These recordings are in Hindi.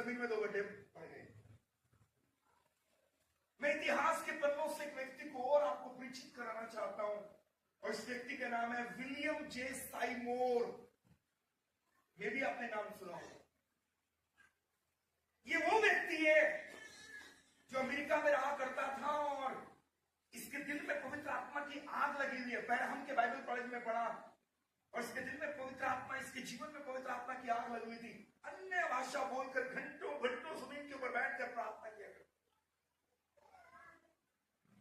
जमीन में 2 गड्ढे पड़ गए। मैं इतिहास के पन्नों से एक व्यक्ति को और आपको परिचित कराना चाहता हूं, और इस व्यक्ति का नाम है विलियम जे साइमोर। ये भी आपने नाम सुना होगा। ये वो व्यक्ति है जो अमेरिका में रहा करता था, और इसके दिल में पवित्र आत्मा की आग लगी हुई है। हम के बाइबल कॉलेज में पढ़ा, और इसके दिल में पवित्र आत्मा, इसके जीवन में पवित्र आत्मा की आग लगी हुई थी। अन्य भाषा बोलकर घंटों घंटों जमीन के ऊपर बैठकर प्रार्थना किया करता।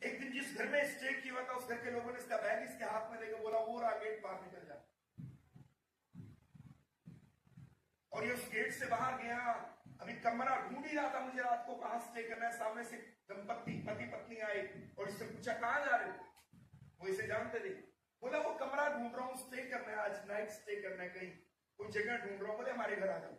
एक दिन जिस घर में स्टे किया हुआ था, उस घर के लोगों ने इसका बैग इसके हाथ में लेकर बोला, वो रहा गेट, बाहर निकल जा। और ये उस गेट से बाहर गया। अभी कमरा ढूंढ ही रहा था, मुझे रात को कहां स्टे करना है। सामने से दंपत्ति पति पत्नी आए और इससे पूछा, कहां जा रहे हो? वो इसे जानते थे। बोला, वो कमरा ढूंढ रहा हूं, स्टे करना है, आज नाइट स्टे करना है, कहीं कोई जगह ढूंढ रहा हूं। बोले, हमारे घर आ जाओ।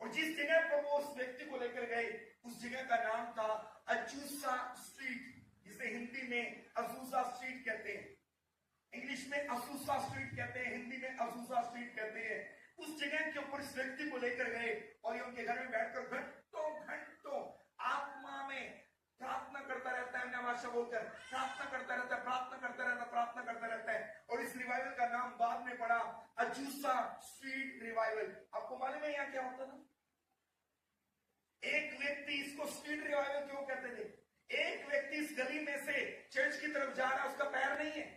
और जिस जगह पर वो उस व्यक्ति को लेकर गए, उस जगह का नाम था अजूसा स्ट्रीट, जिसे हिंदी में अजूसा स्ट्रीट कहते हैं। इंग्लिश में असूसा स्ट्रीट कहते हैं, हिंदी में अजूसा स्ट्रीट कहते हैं। उस जगह के ऊपर इस व्यक्ति को लेकर गए, और ये उनके घर में बैठकर घंटों घंटों आत्मा में प्रार्थना करता रहता है। अन्य भाषा बोलकर प्रार्थना करता रहता है, प्रार्थना करता रहता है, प्रार्थना करता रहता है। और इस रिवाइवल का नाम बाद में पड़ा अजूसा स्ट्रीट रिवाइवल। आपको मालूम है यहाँ क्या होता था? एक व्यक्ति, इसको स्ट्रीट रिवाइवल क्यों कहते थे? एक व्यक्ति इस गली में से चर्च की तरफ जा रहा है, उसका पैर नहीं है,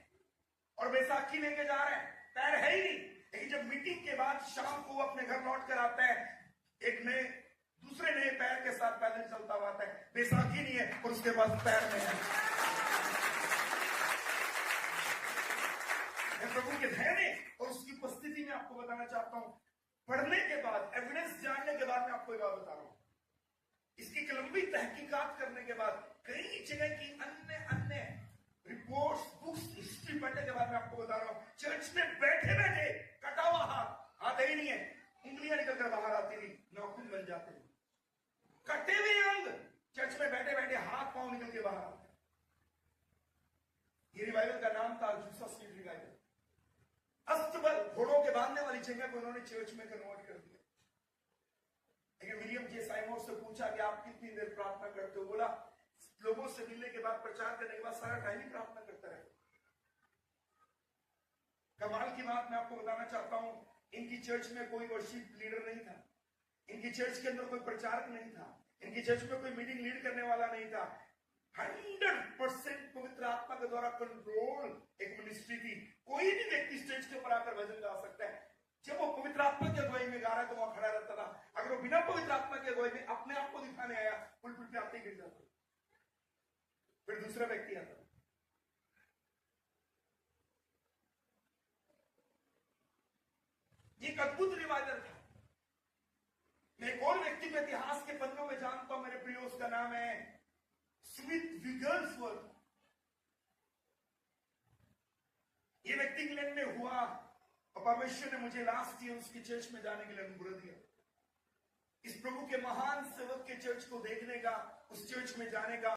और बैसाखी लेके जा रहा है, पैर है ही नहीं। लेकिन जब मीटिंग के बाद शाम को वो अपने घर लौट कर आता है, एक नए दूसरे नए पैर के साथ पैदल चलता हुआ आता है। बैसाखी नहीं है और उसके पास पैर नहीं है। मैं प्रभु के धैर्य और उसकी उपस्थिति में आपको बताना चाहता हूं, पढ़ने के बाद, एविडेंस जानने के बाद मैं आपको एक बात बता रहा हूं। इसकी एक लंबी तहकीकात करने के बाद, कई जगह की अन्य रिपोर्ट्स, बुक्स, हिस्ट्री पढ़ने के बाद मैं आपको बता रहा हूं, चर्च में बैठे बैठे कटा हुआ हाथ ही नहीं है, उंगलियां निकलकर बाहर आती थी, नाखून बन जाते थे। कटे हुए अंग चर्च में बैठे बैठे हाथ पांव निकल के बाहर आते। ये रिवाइवल का नाम था अजूसा स्ट्रीट रिवाइवल। अस्तबल, घोड़ों के बांधने वाली जगह को उन्होंने चर्च में कन्वर्ट कर दिया। लेकिन विलियम जे साइमोर से पूछा कि आप कितनी देर प्रार्थना करते हो? बोला, लोगों से मिलने के बाद, प्रचार करने के बाद सारा टाइम ही प्रार्थना करता रहे। कमाल की बात मैं आपको बताना चाहता हूं, इनकी चर्च में कोई वर्शिप लीडर नहीं था, इनकी चर्च के अंदर कोई प्रचारक नहीं था, इनकी चर्च में कोई मीटिंग लीड करने वाला नहीं था। 100% पवित्र आत्मा के द्वारा कंट्रोल एक मिनिस्ट्री थी। कोई भी व्यक्ति स्टेज के ऊपर आकर भजन गा सकता है। जब वो पवित्र आत्मा की अगुवाई में गा रहा है तो वहां खड़ा रहता था। अगर वो बिना पवित्र आत्मा की अगुवाई में अपने आप को दिखाने आया, पुलपिट पे आते ही गिर जाता, फिर दूसरा व्यक्ति आता। ये एक अद्भुत रिवाइवल था। मैं एक और व्यक्ति को इतिहास के पन्नों में जानता हूं मेरे प्रियो, उसका नाम है स्मिथ विगर्सवर्थ। ये व्यक्ति इंग्लैंड में हुआ, और परमेश्वर ने मुझे लास्ट ईयर उसकी चर्च में जाने के लिए अनुग्रह दिया। इस प्रभु के महान सेवक के चर्च को देखने का, उस चर्च में जाने का